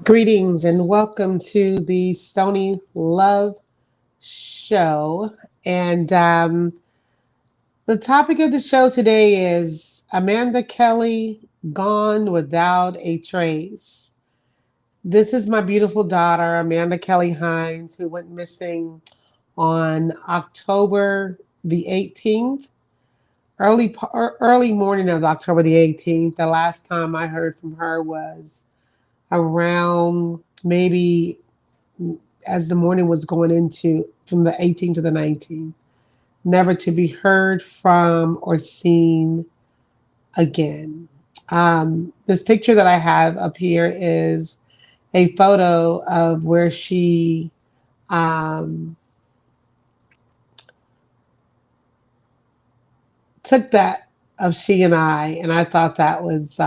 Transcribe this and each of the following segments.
Greetings and welcome to the Stony Love Show. And the topic of the show today is Amanda Kelly gone without a trace. This is my beautiful daughter, Amanda Kelly Hines, who went missing on October the 18th, early morning of October the 18th. The last time I heard from her was around maybe as the morning was going into from the 18th to the 19th, never to be heard from or seen again. This picture that I have up here is a photo of where she um, took that of she and I thought that was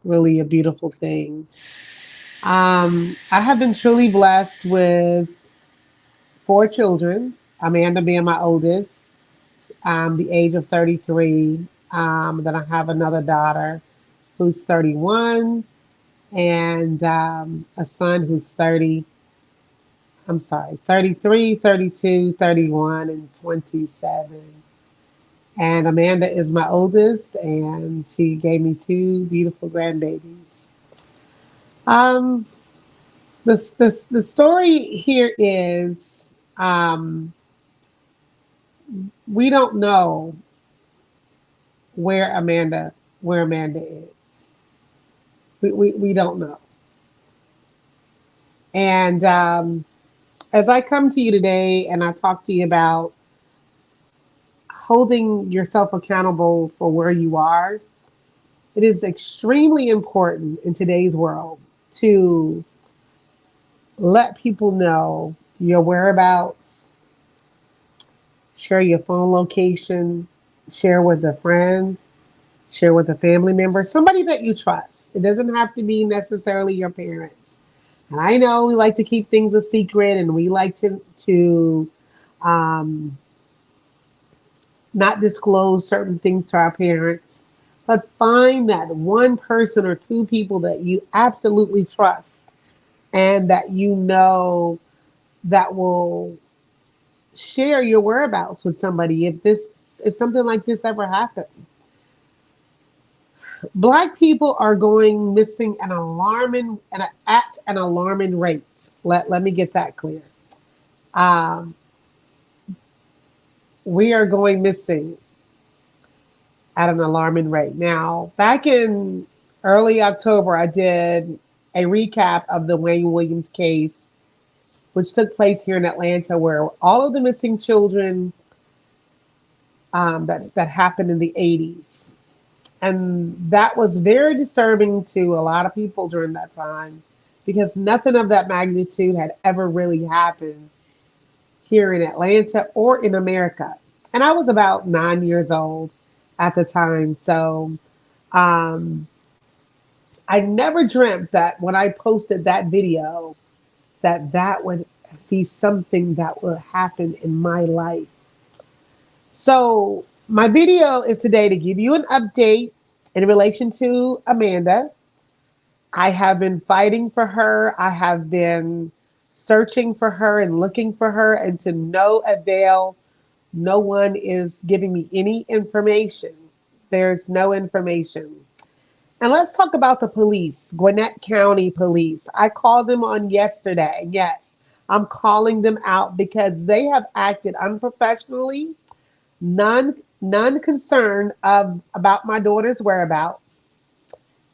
really a beautiful thing. I have been truly blessed with four children, Amanda being my oldest, the age of 33. Then I have another daughter who's 31 and a son who's 33, 32, 31, and 27. And Amanda is my oldest, and she gave me two beautiful grandbabies. Um, the story here is um, we don't know where Amanda where Amanda is. We don't know. And as I come to you today and I talk to you about holding yourself accountable for where you are, it is extremely important in today's world to let people know your whereabouts, share your phone location, share with a friend, share with a family member, somebody that you trust. It doesn't have to be necessarily your parents. And I know we like to keep things a secret, and we like to um, not disclose certain things to our parents. But find that one person or two people that you absolutely trust and that you know that will share your whereabouts with somebody if something like this ever happened. Black people are going missing at an alarming rate. Let me get that clear. Um, we are going missing at an alarming rate. Now, back in early October, I did a recap of the Wayne Williams case, which took place here in Atlanta, where all of the missing children that happened in the 80s. And that was very disturbing to a lot of people during that time because nothing of that magnitude had ever really happened here in Atlanta or in America. And I was about 9 years old at the time. So um, I never dreamt that when I posted that video, that would be something that would happen in my life. So my video is today to give you an update in relation to Amanda. I have been fighting for her. I have been searching for her and looking for her, and to no avail. No one is giving me any information. There's no information. And let's talk about the police, Gwinnett County Police. I called them on yesterday. Yes, I'm calling them out because they have acted unprofessionally, none concerned about my daughter's whereabouts.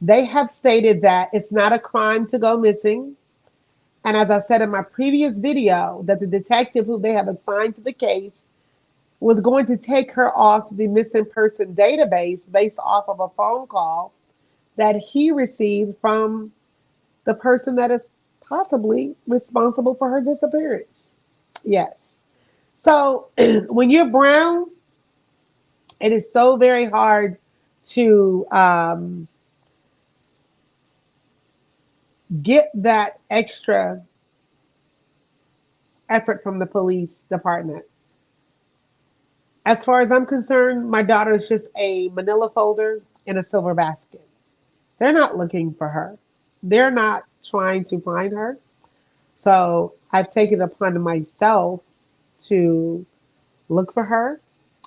They have stated that it's not a crime to go missing. And as I said in my previous video, that the detective who they have assigned to the case was going to take her off the missing person database based off of a phone call that he received from the person that is possibly responsible for her disappearance. Yes. So when you're brown, it is so very hard to get that extra effort from the police department. As far as I'm concerned, my daughter is just a manila folder in a silver basket. They're not looking for her. They're not trying to find her. So I've taken it upon myself to look for her.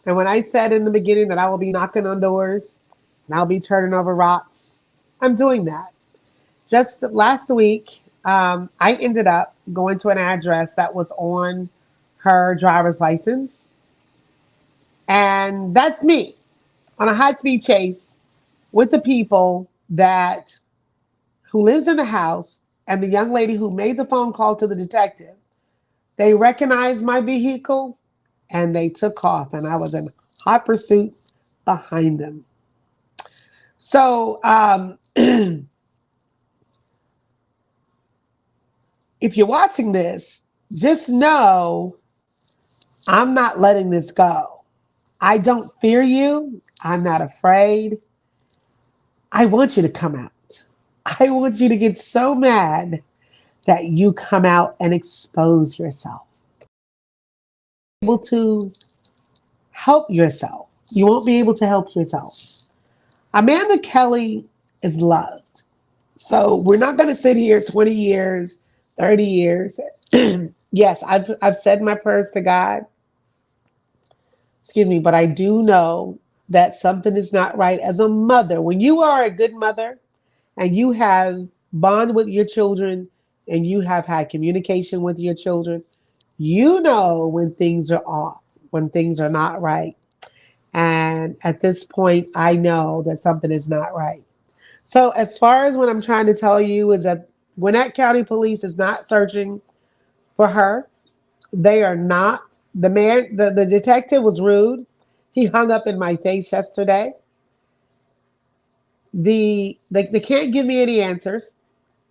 And when I said in the beginning that I will be knocking on doors and I'll be turning over rocks, I'm doing that. Just last week, I ended up going to an address that was on her driver's license. And that's me on a high speed chase with the people that who lives in the house and the young lady who made the phone call to the detective. They recognized my vehicle and they took off, and I was in hot pursuit behind them. So, if you're watching this, just know I'm not letting this go. I don't fear you. I'm not afraid. I want you to come out. I want you to get so mad that you come out and expose yourself. Able to help yourself. You won't be able to help yourself. Amanda Kelly is loved. So we're not going to sit here 20 years, 30 years. Yes, I've said my prayers to God. Excuse me, but I do know that something is not right as a mother. When you are a good mother and you have bond with your children and you have had communication with your children, you know when things are off, when things are not right. And at this point, I know that something is not right. So, as far as what I'm trying to tell you is that Gwinnett County Police is not searching for her. They are not. The detective was rude. He hung up in my face yesterday. They can't give me any answers.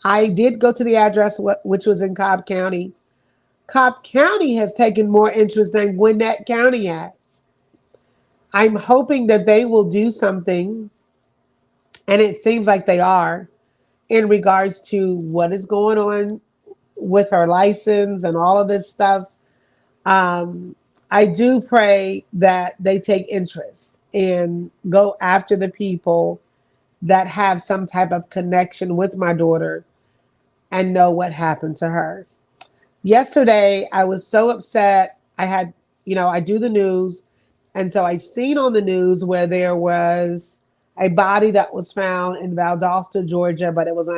I did go to the address, which was in Cobb County. Cobb County has taken more interest than Gwinnett County has. I'm hoping that they will do something, and it seems like they are, in regards to what is going on with her license and all of this stuff. Um, I do pray that they take interest and go after the people that have some type of connection with my daughter and know what happened to her. Yesterday, I was so upset. I had, I do the news. And so I seen on the news where there was a body that was found in Valdosta, Georgia, but it was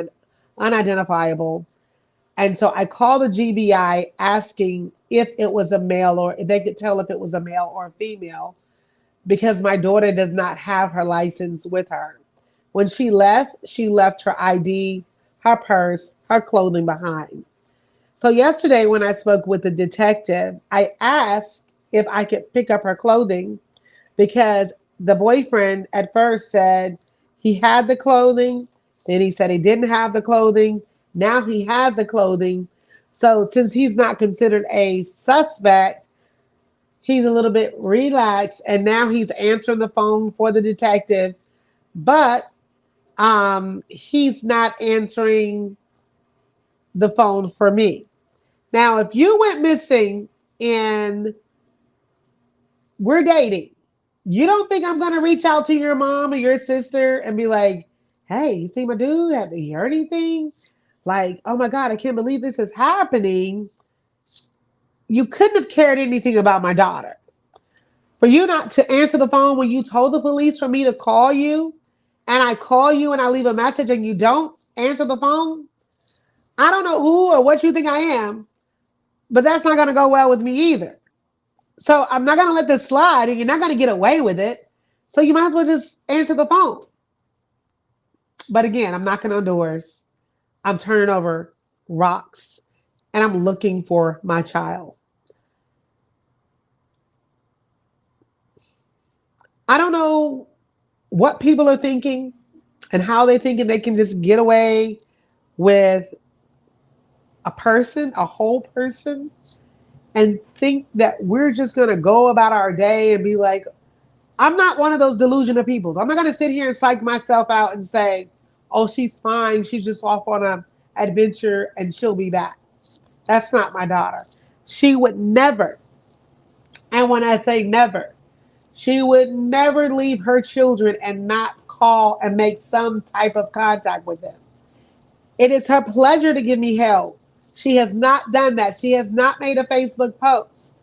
unidentifiable. And so I called the GBI asking if it was a male or if they could tell if it was a male or a female because my daughter does not have her license with her. When she left her ID, her purse, her clothing behind. So yesterday when I spoke with the detective, I asked if I could pick up her clothing because the boyfriend at first said he had the clothing, then he said he didn't have the clothing, now he has the clothing. So since he's not considered a suspect, he's a little bit relaxed and now he's answering the phone for the detective, but he's not answering the phone for me. Now, if you went missing and we're dating, you don't think I'm going to reach out to your mom or your sister and be like, hey, you see my dude? Have you heard anything? Like, oh my God, I can't believe this is happening. You couldn't have cared anything about my daughter. For you not to answer the phone when you told the police for me to call you, and I call you and I leave a message and you don't answer the phone, I don't know who or what you think I am, but that's not going to go well with me either. So I'm not going to let this slide and you're not going to get away with it. So you might as well just answer the phone. But again, I'm knocking on doors. I'm turning over rocks and I'm looking for my child. I don't know what people are thinking and how they thinking they can just get away with a person, a whole person, and think that we're just going to go about our day and be like, I'm not one of those delusional people. I'm not going to sit here and psych myself out and say, oh, she's fine. She's just off on an adventure and she'll be back. That's not my daughter. She would never, and when I say never, she would never leave her children and not call and make some type of contact with them. It is her pleasure to give me help. She has not done that. She has not made a Facebook post.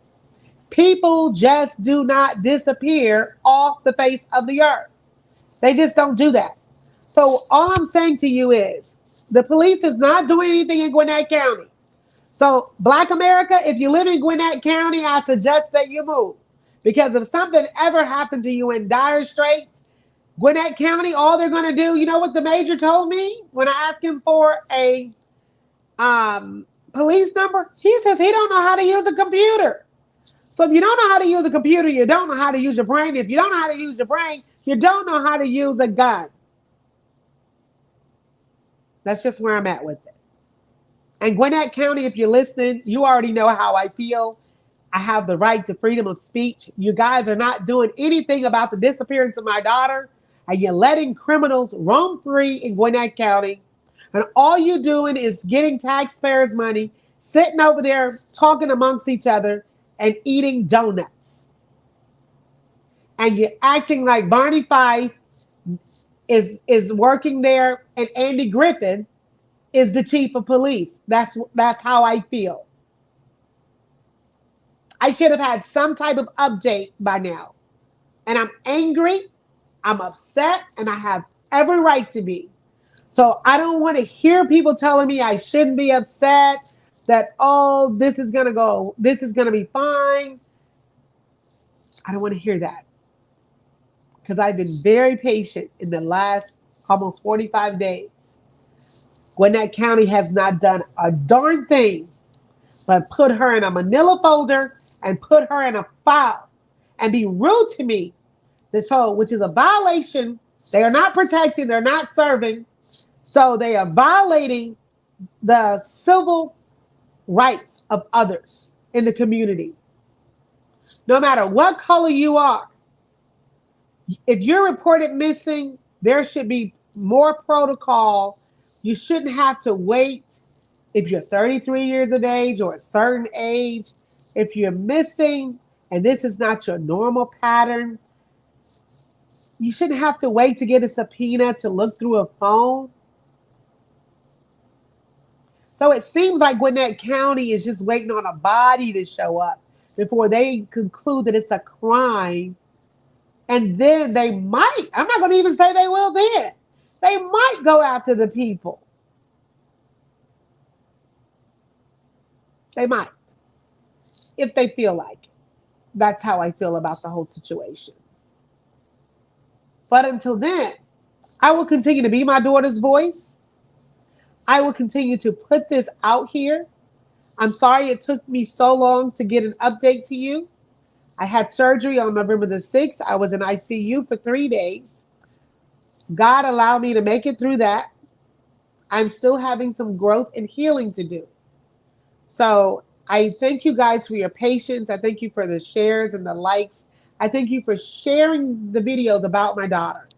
People just do not disappear off the face of the earth. They just don't do that. So all I'm saying to you is the police is not doing anything in Gwinnett County. So Black America, if you live in Gwinnett County, I suggest that you move. Because if something ever happened to you in dire straits, Gwinnett County, all they're going to do, you know what the major told me when I asked him for a police number? He says he don't know how to use a computer. So if you don't know how to use a computer, you don't know how to use your brain. If you don't know how to use your brain, you don't know how to use a gun. That's just where I'm at with it. And Gwinnett County, if you're listening, you already know how I feel. I have the right to freedom of speech. You guys are not doing anything about the disappearance of my daughter, and you're letting criminals roam free in Gwinnett County. And all you're doing is getting taxpayers' money, sitting over there talking amongst each other and eating donuts. And you're acting like Barney Fife is working there and Andy Griffin is the chief of police. That's how I feel. I should have had some type of update by now. And I'm angry, I'm upset, and I have every right to be. So I don't want to hear people telling me I shouldn't be upset, that, oh, this is going to be fine. I don't want to hear that. Because I've been very patient in the last almost 45 days. Gwinnett County has not done a darn thing but put her in a manila folder and put her in a file and be rude to me. Which is a violation. They are not protecting, they're not serving. So they are violating the civil rights of others in the community. No matter what color you are, if you're reported missing, there should be more protocol. You shouldn't have to wait if you're 33 years of age or a certain age. If you're missing and this is not your normal pattern, you shouldn't have to wait to get a subpoena to look through a phone. So it seems like Gwinnett County is just waiting on a body to show up before they conclude that it's a crime. And then they might, I'm not going to even say they will then, they might go after the people. They might, if they feel like it. That's how I feel about the whole situation. But until then, I will continue to be my daughter's voice. I will continue to put this out here. I'm sorry it took me so long to get an update to you. I had surgery on November the 6th. I was in ICU for 3 days. God allowed me to make it through that. I'm still having some growth and healing to do. So I thank you guys for your patience. I thank you for the shares and the likes. I thank you for sharing the videos about my daughter.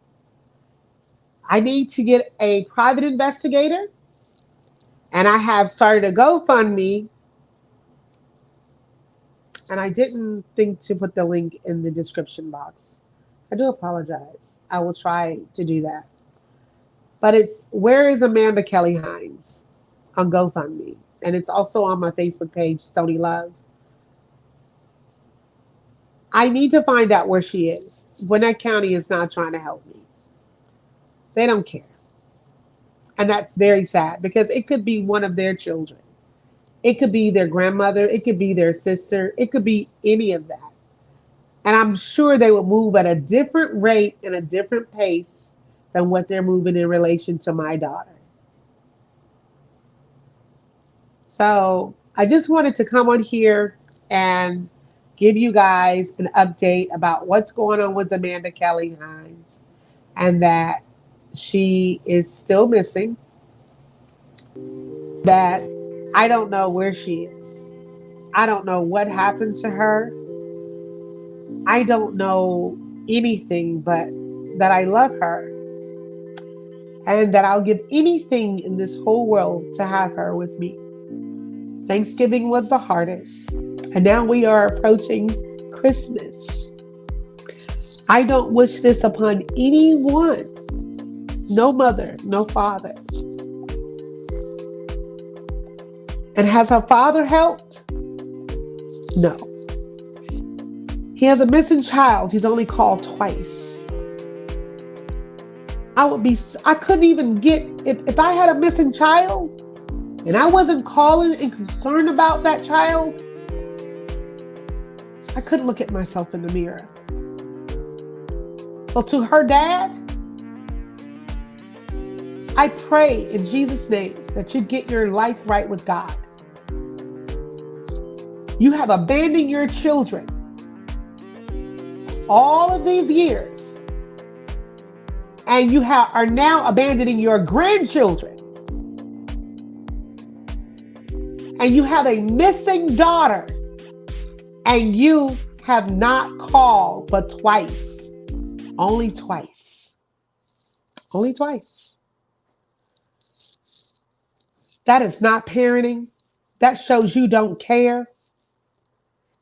I need to get a private investigator. And I have started a GoFundMe. And I didn't think to put the link in the description box. I do apologize. I will try to do that. But it's Where is Amanda Kelly Hines on GoFundMe. And it's also on my Facebook page, Stony Love. I need to find out where she is. Gwinnett County is not trying to help me. They don't care. And that's very sad because it could be one of their children. It could be their grandmother. It could be their sister. It could be any of that. And I'm sure they would move at a different rate and a different pace than what they're moving in relation to my daughter. So I just wanted to come on here and give you guys an update about what's going on with Amanda Kelly Hines and that she is still missing, that I don't know where she is. I don't know what happened to her. I don't know anything but that I love her and that I'll give anything in this whole world to have her with me. Thanksgiving was the hardest, and now we are approaching Christmas. I don't wish this upon anyone. No mother, no father. And has her father helped? No. He has a missing child. He's only called twice. I couldn't even get, if I had a missing child and I wasn't calling and concerned about that child, I couldn't look at myself in the mirror. So to her dad, I pray in Jesus' name that you get your life right with God. You have abandoned your children all of these years, and you are now abandoning your grandchildren. And you have a missing daughter, and you have not called but twice. Only twice. Only twice. That is not parenting. That shows you don't care.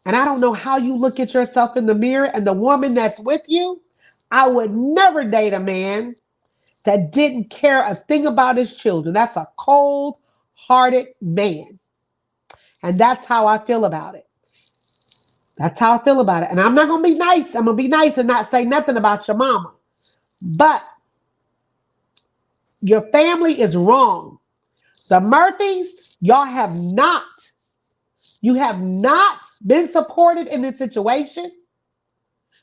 And I don't know how you look at yourself in the mirror and the woman that's with you. I would never date a man that didn't care a thing about his children. That's a cold-hearted man. And that's how I feel about it. That's how I feel about it. And I'm not going to be nice. I'm going to be nice and not say nothing about your mama. But your family is wrong. The Murphys, you have not been supportive in this situation.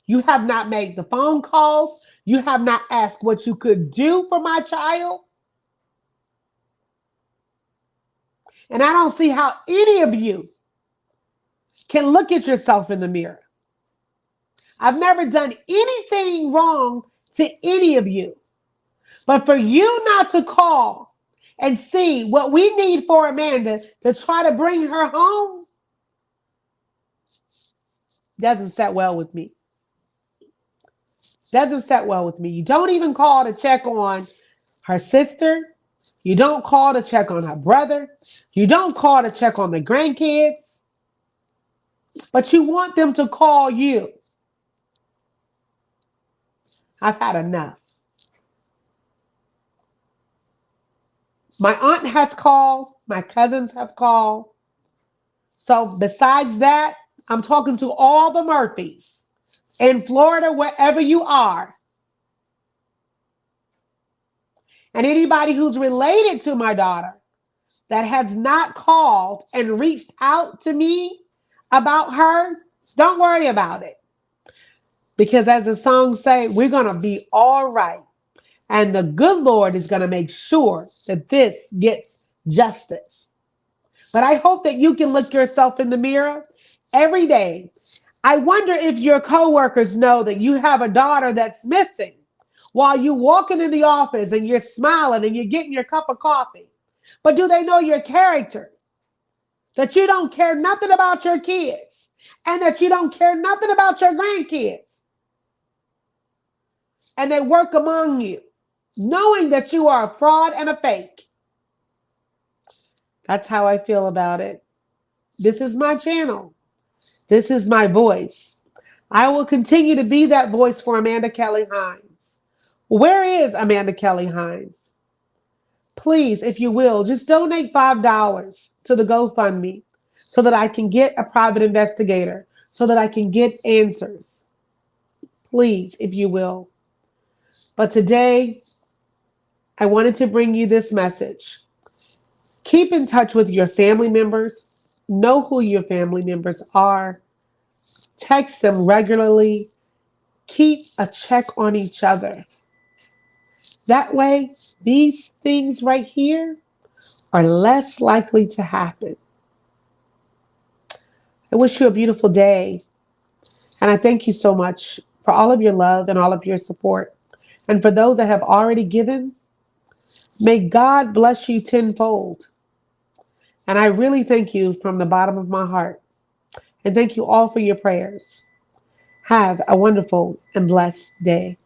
You have not made the phone calls. You have not asked what you could do for my child. And I don't see how any of you can look at yourself in the mirror. I've never done anything wrong to any of you. But for you not to call and see what we need for Amanda to try to bring her home doesn't set well with me. Doesn't set well with me. You don't even call to check on her sister. You don't call to check on her brother. You don't call to check on the grandkids. But you want them to call you. I've had enough. My aunt has called. My cousins have called. So besides that, I'm talking to all the Murphys in Florida, wherever you are. And anybody who's related to my daughter that has not called and reached out to me about her, don't worry about it. Because as the song say, we're going to be all right. And the good Lord is going to make sure that this gets justice. But I hope that you can look yourself in the mirror every day. I wonder if your coworkers know that you have a daughter that's missing while you're walking in the office and you're smiling and you're getting your cup of coffee. But do they know your character? That you don't care nothing about your kids and that you don't care nothing about your grandkids. And they work among you, knowing that you are a fraud and a fake. That's how I feel about it. This is my channel. This is my voice. I will continue to be that voice for Amanda Kelly Hines. Where is Amanda Kelly Hines? Please, if you will, just donate $5 to the GoFundMe so that I can get a private investigator, so that I can get answers. Please, if you will. But today, I wanted to bring you this message. Keep in touch with your family members. Know who your family members are. Text them regularly. Keep a check on each other. That way, these things right here are less likely to happen. I wish you a beautiful day. And I thank you so much for all of your love and all of your support. And for those that have already given, may God bless you tenfold. And I really thank you from the bottom of my heart. And thank you all for your prayers. Have a wonderful and blessed day.